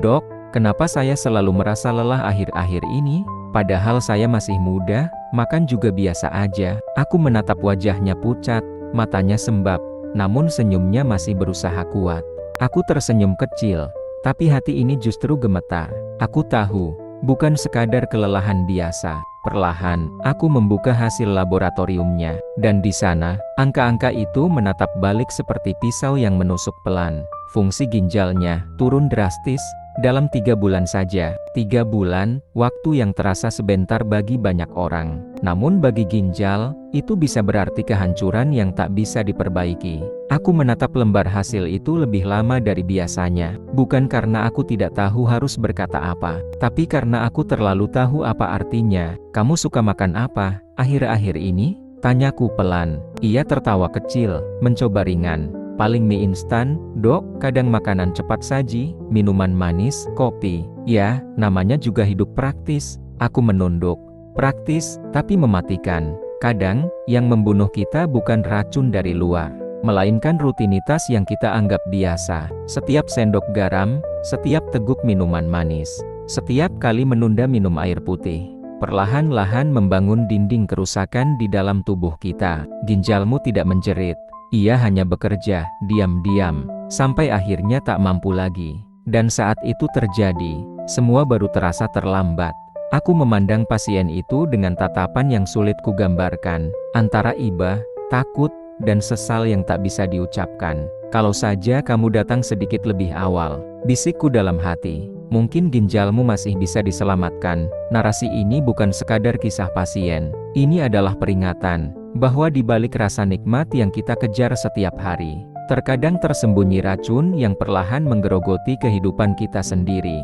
"Dok, kenapa saya selalu merasa lelah akhir-akhir ini? Padahal saya masih muda, makan juga biasa aja." Aku menatap wajahnya pucat, matanya sembab, namun senyumnya masih berusaha kuat. Aku tersenyum kecil, tapi hati ini justru gemetar. Aku tahu, bukan sekadar kelelahan biasa. Perlahan, aku membuka hasil laboratoriumnya, dan di sana, angka-angka itu menatap balik seperti pisau yang menusuk pelan. Fungsi ginjalnya turun drastis dalam 3 bulan saja. 3 bulan, waktu yang terasa sebentar bagi banyak orang. Namun bagi ginjal, itu bisa berarti kehancuran yang tak bisa diperbaiki. Aku menatap lembar hasil itu lebih lama dari biasanya, bukan karena aku tidak tahu harus berkata apa, tapi karena aku terlalu tahu apa artinya. "Kamu suka makan apa akhir-akhir ini?" tanyaku pelan. Ia tertawa kecil, mencoba ringan. "Paling mie instan, Dok, kadang makanan cepat saji, minuman manis, kopi." "Ya, namanya juga hidup praktis." Aku menunduk. Praktis, tapi mematikan. Kadang, yang membunuh kita bukan racun dari luar, melainkan rutinitas yang kita anggap biasa. Setiap sendok garam, setiap teguk minuman manis, setiap kali menunda minum air putih, perlahan-lahan membangun dinding kerusakan di dalam tubuh kita. Ginjalmu tidak menjerit. Ia hanya bekerja, diam-diam, sampai akhirnya tak mampu lagi. Dan saat itu terjadi, semua baru terasa terlambat. Aku memandang pasien itu dengan tatapan yang sulit kugambarkan, antara iba, takut, dan sesal yang tak bisa diucapkan. "Kalau saja kamu datang sedikit lebih awal," bisikku dalam hati, "mungkin ginjalmu masih bisa diselamatkan." Narasi ini bukan sekadar kisah pasien. Ini adalah peringatan bahwa di balik rasa nikmat yang kita kejar setiap hari, terkadang tersembunyi racun yang perlahan menggerogoti kehidupan kita sendiri.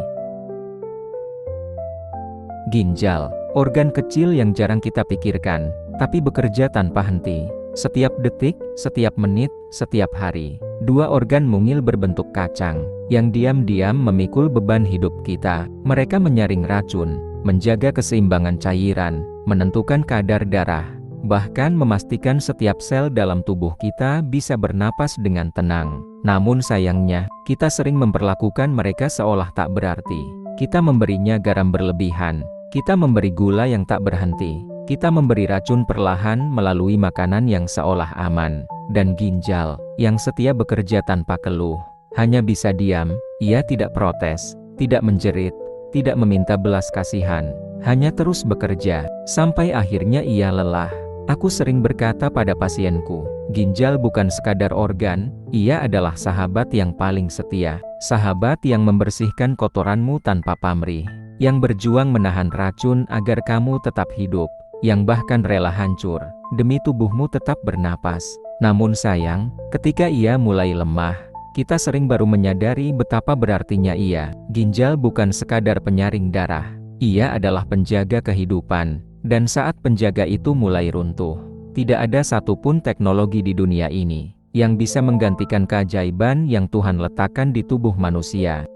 Ginjal, organ kecil yang jarang kita pikirkan, tapi bekerja tanpa henti. Setiap detik, setiap menit, setiap hari, 2 organ mungil berbentuk kacang, yang diam-diam memikul beban hidup kita. Mereka menyaring racun, menjaga keseimbangan cairan, menentukan kadar darah, bahkan memastikan setiap sel dalam tubuh kita bisa bernapas dengan tenang. Namun sayangnya, kita sering memperlakukan mereka seolah tak berarti. Kita memberinya garam berlebihan, kita memberi gula yang tak berhenti, kita memberi racun perlahan melalui makanan yang seolah aman. Dan ginjal, yang setia bekerja tanpa keluh, hanya bisa diam. Ia tidak protes, tidak menjerit, tidak meminta belas kasihan, hanya terus bekerja, sampai akhirnya ia lelah. Aku sering berkata pada pasienku, ginjal bukan sekadar organ, ia adalah sahabat yang paling setia. Sahabat yang membersihkan kotoranmu tanpa pamrih, yang berjuang menahan racun agar kamu tetap hidup, yang bahkan rela hancur demi tubuhmu tetap bernapas. Namun sayang, ketika ia mulai lemah, kita sering baru menyadari betapa berartinya ia. Ginjal bukan sekadar penyaring darah, ia adalah penjaga kehidupan. Dan saat penjaga itu mulai runtuh, tidak ada satupun teknologi di dunia ini yang bisa menggantikan keajaiban yang Tuhan letakkan di tubuh manusia.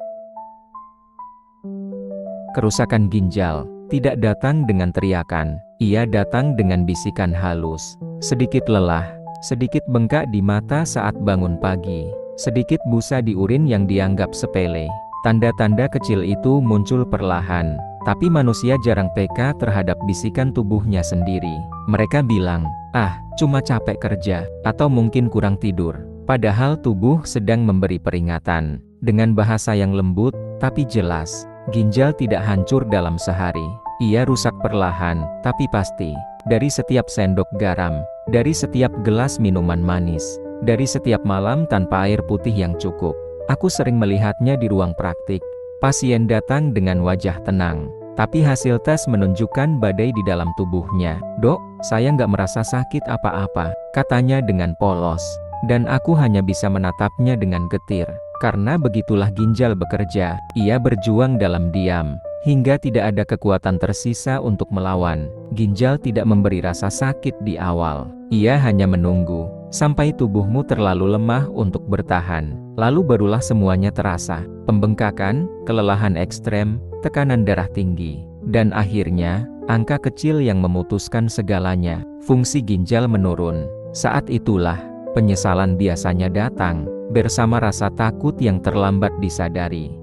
Kerusakan ginjal tidak datang dengan teriakan, ia datang dengan bisikan halus. Sedikit lelah, sedikit bengkak di mata saat bangun pagi, sedikit busa di urin yang dianggap sepele. Tanda-tanda kecil itu muncul perlahan, tapi manusia jarang peka terhadap bisikan tubuhnya sendiri. Mereka bilang, "Ah, cuma capek kerja," atau mungkin kurang tidur. Padahal tubuh sedang memberi peringatan. Dengan bahasa yang lembut, tapi jelas, ginjal tidak hancur dalam sehari. Ia rusak perlahan, tapi pasti. Dari setiap sendok garam, dari setiap gelas minuman manis, dari setiap malam tanpa air putih yang cukup. Aku sering melihatnya di ruang praktik. Pasien datang dengan wajah tenang, tapi hasil tes menunjukkan badai di dalam tubuhnya. "Dok, saya nggak merasa sakit apa-apa," katanya dengan polos. Dan aku hanya bisa menatapnya dengan getir. Karena begitulah ginjal bekerja. Ia berjuang dalam diam, hingga tidak ada kekuatan tersisa untuk melawan. Ginjal tidak memberi rasa sakit di awal. Ia hanya menunggu sampai tubuhmu terlalu lemah untuk bertahan. Lalu barulah semuanya terasa. Pembengkakan, kelelahan ekstrem, tekanan darah tinggi, dan akhirnya, angka kecil yang memutuskan segalanya. Fungsi ginjal menurun. Saat itulah, penyesalan biasanya datang, bersama rasa takut yang terlambat disadari.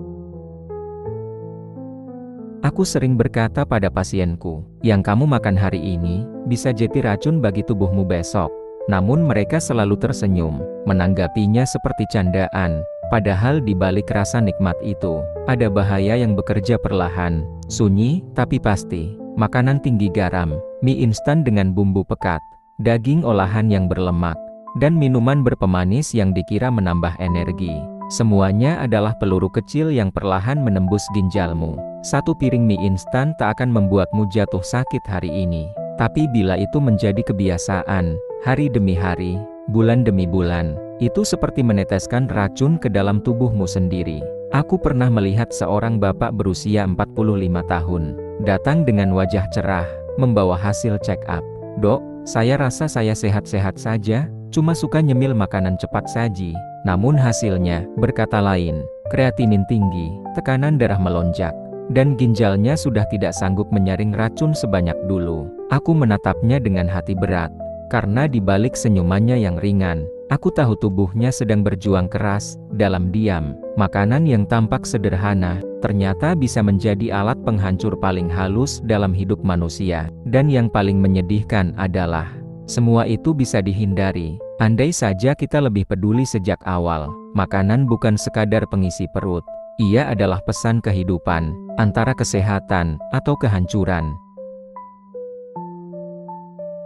Aku sering berkata pada pasienku, yang kamu makan hari ini, bisa jadi racun bagi tubuhmu besok. Namun mereka selalu tersenyum, menanggapinya seperti candaan. Padahal di balik rasa nikmat itu, ada bahaya yang bekerja perlahan, sunyi, tapi pasti. Makanan tinggi garam, mie instan dengan bumbu pekat, daging olahan yang berlemak, dan minuman berpemanis yang dikira menambah energi. Semuanya adalah peluru kecil yang perlahan menembus ginjalmu. Satu piring mie instan tak akan membuatmu jatuh sakit hari ini. Tapi bila itu menjadi kebiasaan, hari demi hari, bulan demi bulan, itu seperti meneteskan racun ke dalam tubuhmu sendiri. Aku pernah melihat seorang bapak berusia 45 tahun, datang dengan wajah cerah, membawa hasil check up. "Dok, saya rasa saya sehat-sehat saja, cuma suka nyemil makanan cepat saji." Namun hasilnya, berkata lain, kreatinin tinggi, tekanan darah melonjak, dan ginjalnya sudah tidak sanggup menyaring racun sebanyak dulu. Aku menatapnya dengan hati berat, karena di balik senyumannya yang ringan, aku tahu tubuhnya sedang berjuang keras, dalam diam. Makanan yang tampak sederhana, ternyata bisa menjadi alat penghancur paling halus dalam hidup manusia. Dan yang paling menyedihkan adalah, semua itu bisa dihindari. Andai saja kita lebih peduli sejak awal, makanan bukan sekadar pengisi perut. Ia adalah pesan kehidupan, antara kesehatan atau kehancuran.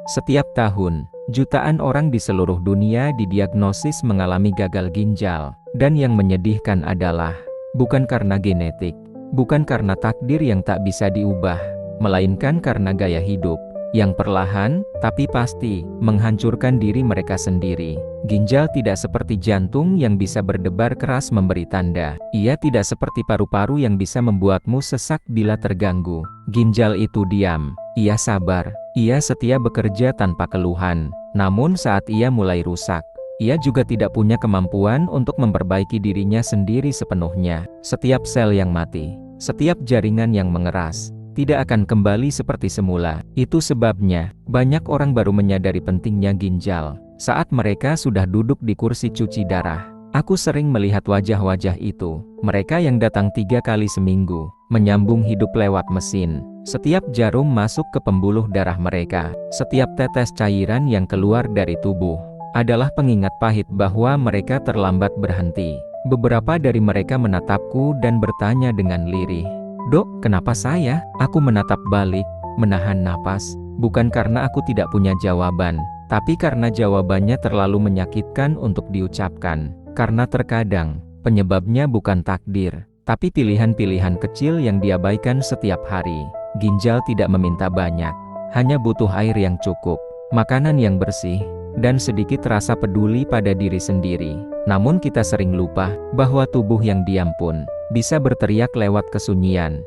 Setiap tahun, jutaan orang di seluruh dunia didiagnosis mengalami gagal ginjal. Dan yang menyedihkan adalah, bukan karena genetik, bukan karena takdir yang tak bisa diubah, melainkan karena gaya hidup yang perlahan, tapi pasti, menghancurkan diri mereka sendiri. Ginjal tidak seperti jantung yang bisa berdebar keras memberi tanda. Ia tidak seperti paru-paru yang bisa membuatmu sesak bila terganggu. Ginjal itu diam, ia sabar, ia setia bekerja tanpa keluhan. Namun saat ia mulai rusak, ia juga tidak punya kemampuan untuk memperbaiki dirinya sendiri sepenuhnya. Setiap sel yang mati, setiap jaringan yang mengeras, tidak akan kembali seperti semula. Itu sebabnya, banyak orang baru menyadari pentingnya ginjal saat mereka sudah duduk di kursi cuci darah. Aku sering melihat wajah-wajah itu, mereka yang datang 3 kali seminggu, menyambung hidup lewat mesin. Setiap jarum masuk ke pembuluh darah mereka, setiap tetes cairan yang keluar dari tubuh, adalah pengingat pahit bahwa mereka terlambat berhenti. Beberapa dari mereka menatapku dan bertanya dengan lirih, "Dok, kenapa saya?" Aku menatap balik, menahan napas, bukan karena aku tidak punya jawaban, tapi karena jawabannya terlalu menyakitkan untuk diucapkan. Karena terkadang, penyebabnya bukan takdir, tapi pilihan-pilihan kecil yang diabaikan setiap hari. Ginjal tidak meminta banyak, hanya butuh air yang cukup, makanan yang bersih, dan sedikit rasa peduli pada diri sendiri. Namun kita sering lupa, bahwa tubuh yang diam pun bisa berteriak lewat kesunyian.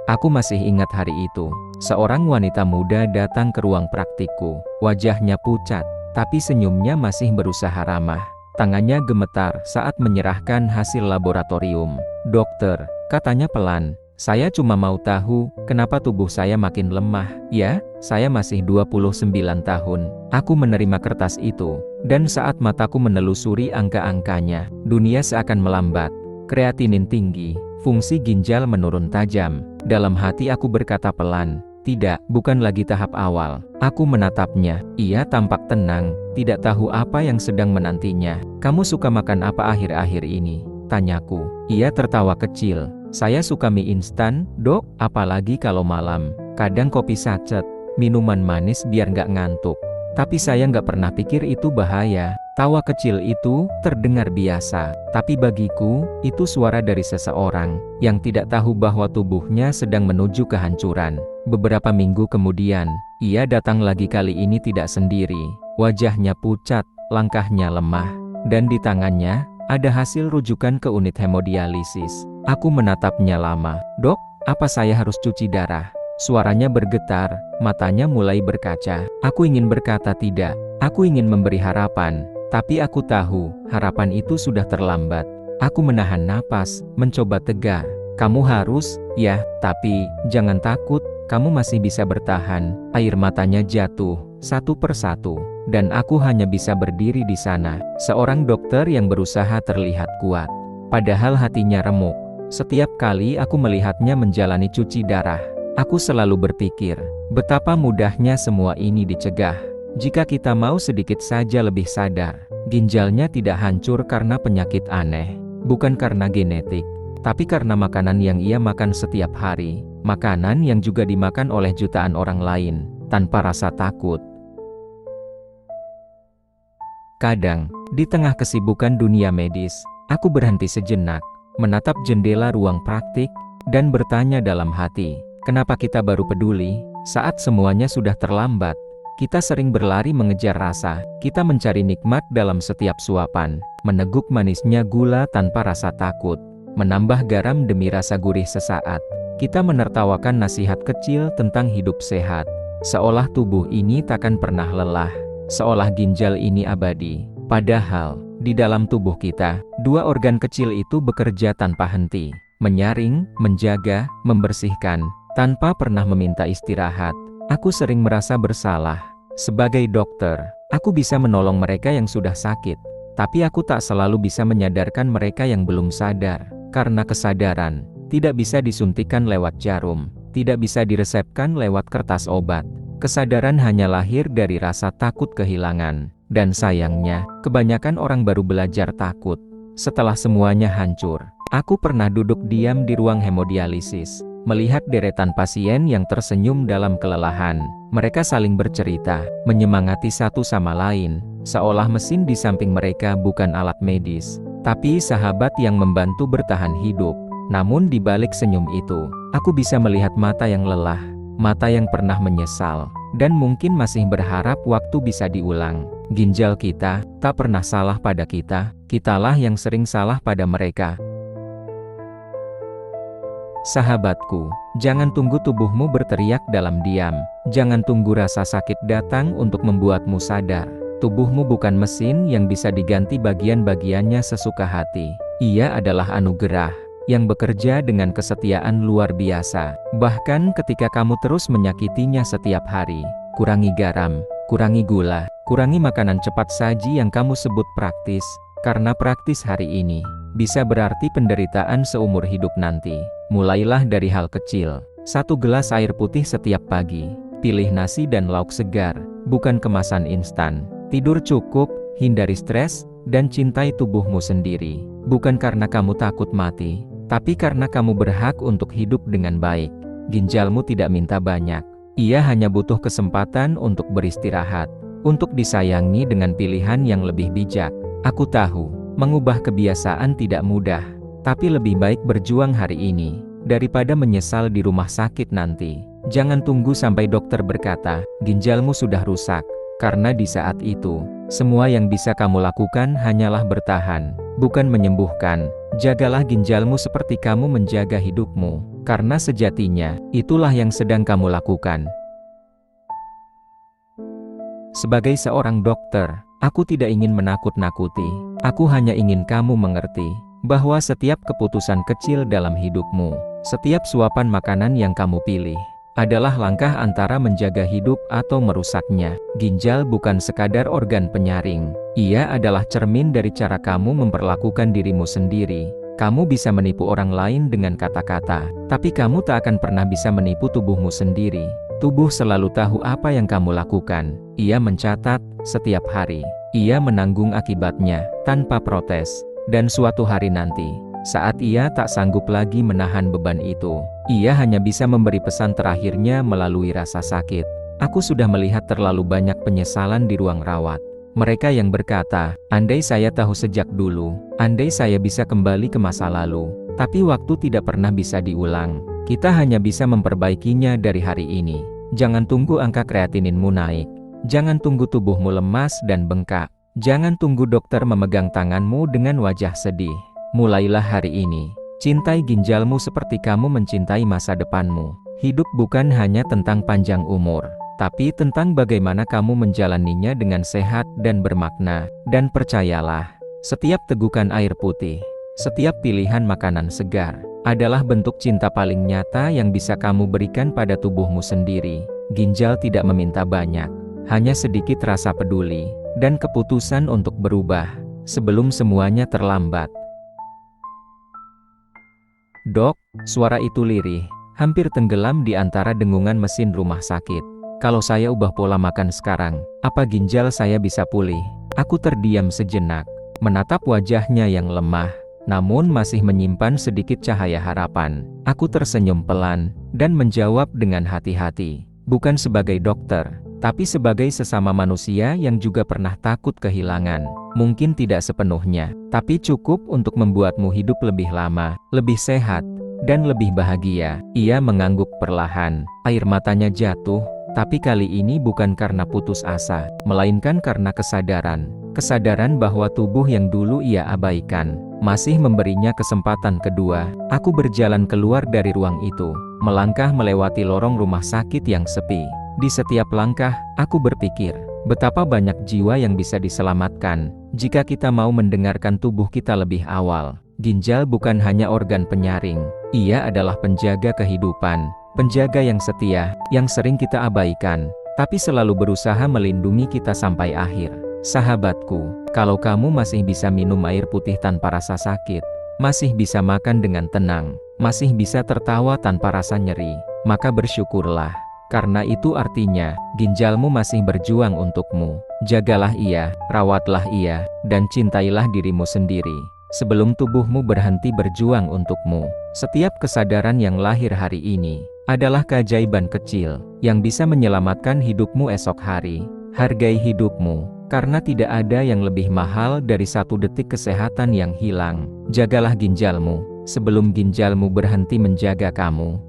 Aku masih ingat hari itu. Seorang wanita muda datang ke ruang praktikku. Wajahnya pucat, tapi senyumnya masih berusaha ramah. Tangannya gemetar saat menyerahkan hasil laboratorium. "Dokter," katanya pelan, "saya cuma mau tahu, kenapa tubuh saya makin lemah." "Ya, saya masih 29 tahun." Aku menerima kertas itu, dan saat mataku menelusuri angka-angkanya, dunia seakan melambat. Kreatinin tinggi, fungsi ginjal menurun tajam. Dalam hati aku berkata pelan, "Tidak, bukan lagi tahap awal." Aku menatapnya, ia tampak tenang, tidak tahu apa yang sedang menantinya. "Kamu suka makan apa akhir-akhir ini?" tanyaku. Ia tertawa kecil. "Saya suka mie instan, Dok, apalagi kalau malam. Kadang kopi sachet, minuman manis biar nggak ngantuk." Tapi saya nggak pernah pikir itu bahaya. Tawa kecil itu terdengar biasa, tapi bagiku, itu suara dari seseorang yang tidak tahu bahwa tubuhnya sedang menuju kehancuran. Beberapa minggu kemudian, ia datang lagi, kali ini tidak sendiri. Wajahnya pucat, langkahnya lemah, dan di tangannya ada hasil rujukan ke unit hemodialisis. Aku menatapnya lama. "Dok, apa saya harus cuci darah?" Suaranya bergetar, matanya mulai berkaca. Aku ingin berkata tidak, aku ingin memberi harapan, tapi aku tahu, harapan itu sudah terlambat. Aku menahan napas, mencoba tegar. "Kamu harus, ya, tapi, jangan takut, kamu masih bisa bertahan." Air matanya jatuh, satu persatu, dan aku hanya bisa berdiri di sana, seorang dokter yang berusaha terlihat kuat. Padahal hatinya remuk. Setiap kali aku melihatnya menjalani cuci darah, aku selalu berpikir, betapa mudahnya semua ini dicegah. Jika kita mau sedikit saja lebih sadar, ginjalnya tidak hancur karena penyakit aneh, bukan karena genetik, tapi karena makanan yang ia makan setiap hari, makanan yang juga dimakan oleh jutaan orang lain, tanpa rasa takut. Kadang, di tengah kesibukan dunia medis, aku berhenti sejenak, menatap jendela ruang praktik, dan bertanya dalam hati, kenapa kita baru peduli saat semuanya sudah terlambat? Kita sering berlari mengejar rasa, kita mencari nikmat dalam setiap suapan, meneguk manisnya gula tanpa rasa takut, menambah garam demi rasa gurih sesaat. Kita menertawakan nasihat kecil tentang hidup sehat, seolah tubuh ini takkan pernah lelah, seolah ginjal ini abadi. Padahal, di dalam tubuh kita, dua organ kecil itu bekerja tanpa henti, menyaring, menjaga, membersihkan, tanpa pernah meminta istirahat. Aku sering merasa bersalah. Sebagai dokter, aku bisa menolong mereka yang sudah sakit, tapi aku tak selalu bisa menyadarkan mereka yang belum sadar, karena kesadaran tidak bisa disuntikan lewat jarum, tidak bisa diresepkan lewat kertas obat. Kesadaran hanya lahir dari rasa takut kehilangan, dan sayangnya, kebanyakan orang baru belajar takut setelah semuanya hancur. Aku pernah duduk diam di ruang hemodialisis, melihat deretan pasien yang tersenyum dalam kelelahan. Mereka saling bercerita, menyemangati satu sama lain, seolah mesin di samping mereka bukan alat medis, tapi sahabat yang membantu bertahan hidup. Namun di balik senyum itu, aku bisa melihat mata yang lelah, mata yang pernah menyesal, dan mungkin masih berharap waktu bisa diulang. Ginjal kita tak pernah salah pada kita, kitalah yang sering salah pada mereka. Sahabatku, jangan tunggu tubuhmu berteriak dalam diam. Jangan tunggu rasa sakit datang untuk membuatmu sadar. Tubuhmu bukan mesin yang bisa diganti bagian-bagiannya sesuka hati. Ia adalah anugerah yang bekerja dengan kesetiaan luar biasa. Bahkan ketika kamu terus menyakitinya setiap hari, kurangi garam, kurangi gula, kurangi makanan cepat saji yang kamu sebut praktis, karena praktis hari ini bisa berarti penderitaan seumur hidup nanti. Mulailah dari hal kecil. 1 gelas air putih setiap pagi. Pilih nasi dan lauk segar, bukan kemasan instan. Tidur cukup, hindari stres, dan cintai tubuhmu sendiri. Bukan karena kamu takut mati, tapi karena kamu berhak untuk hidup dengan baik. Ginjalmu tidak minta banyak. Ia hanya butuh kesempatan untuk beristirahat, untuk disayangi dengan pilihan yang lebih bijak. Aku tahu, mengubah kebiasaan tidak mudah. Tapi lebih baik berjuang hari ini, daripada menyesal di rumah sakit nanti. Jangan tunggu sampai dokter berkata, ginjalmu sudah rusak. Karena di saat itu, semua yang bisa kamu lakukan hanyalah bertahan, bukan menyembuhkan. Jagalah ginjalmu seperti kamu menjaga hidupmu, karena sejatinya, itulah yang sedang kamu lakukan. Sebagai seorang dokter, aku tidak ingin menakut-nakuti. Aku hanya ingin kamu mengerti bahwa setiap keputusan kecil dalam hidupmu, setiap suapan makanan yang kamu pilih, adalah langkah antara menjaga hidup atau merusaknya. Ginjal bukan sekadar organ penyaring. Ia adalah cermin dari cara kamu memperlakukan dirimu sendiri. Kamu bisa menipu orang lain dengan kata-kata, tapi kamu tak akan pernah bisa menipu tubuhmu sendiri. Tubuh selalu tahu apa yang kamu lakukan. Ia mencatat setiap hari. Ia menanggung akibatnya tanpa protes. Dan suatu hari nanti, saat ia tak sanggup lagi menahan beban itu, ia hanya bisa memberi pesan terakhirnya melalui rasa sakit. Aku sudah melihat terlalu banyak penyesalan di ruang rawat. Mereka yang berkata, andai saya tahu sejak dulu, andai saya bisa kembali ke masa lalu. Tapi waktu tidak pernah bisa diulang. Kita hanya bisa memperbaikinya dari hari ini. Jangan tunggu angka kreatininmu naik. Jangan tunggu tubuhmu lemas dan bengkak. Jangan tunggu dokter memegang tanganmu dengan wajah sedih. Mulailah hari ini. Cintai ginjalmu seperti kamu mencintai masa depanmu. Hidup bukan hanya tentang panjang umur, tapi tentang bagaimana kamu menjalaninya dengan sehat dan bermakna. Dan percayalah, setiap tegukan air putih, setiap pilihan makanan segar, adalah bentuk cinta paling nyata yang bisa kamu berikan pada tubuhmu sendiri. Ginjal tidak meminta banyak, hanya sedikit rasa peduli dan keputusan untuk berubah sebelum semuanya terlambat. "Dok," suara itu lirih, hampir tenggelam di antara dengungan mesin rumah sakit. "Kalau saya ubah pola makan sekarang, apa ginjal saya bisa pulih?" Aku terdiam sejenak, menatap wajahnya yang lemah, namun masih menyimpan sedikit cahaya harapan. Aku tersenyum pelan, dan menjawab dengan hati-hati, "Bukan sebagai dokter, tapi sebagai sesama manusia yang juga pernah takut kehilangan. Mungkin tidak sepenuhnya, tapi cukup untuk membuatmu hidup lebih lama, lebih sehat, dan lebih bahagia." Ia mengangguk perlahan, air matanya jatuh, tapi kali ini bukan karena putus asa, melainkan karena kesadaran. Kesadaran bahwa tubuh yang dulu ia abaikan, masih memberinya kesempatan kedua. Aku berjalan keluar dari ruang itu, melangkah melewati lorong rumah sakit yang sepi. Di setiap langkah, aku berpikir, betapa banyak jiwa yang bisa diselamatkan, jika kita mau mendengarkan tubuh kita lebih awal. Ginjal bukan hanya organ penyaring, ia adalah penjaga kehidupan, penjaga yang setia, yang sering kita abaikan, tapi selalu berusaha melindungi kita sampai akhir. Sahabatku, kalau kamu masih bisa minum air putih tanpa rasa sakit, masih bisa makan dengan tenang, masih bisa tertawa tanpa rasa nyeri, maka bersyukurlah. Karena itu artinya, ginjalmu masih berjuang untukmu. Jagalah ia, rawatlah ia, dan cintailah dirimu sendiri, sebelum tubuhmu berhenti berjuang untukmu. Setiap kesadaran yang lahir hari ini, adalah keajaiban kecil, yang bisa menyelamatkan hidupmu esok hari. Hargai hidupmu, karena tidak ada yang lebih mahal dari 1 detik kesehatan yang hilang. Jagalah ginjalmu, sebelum ginjalmu berhenti menjaga kamu.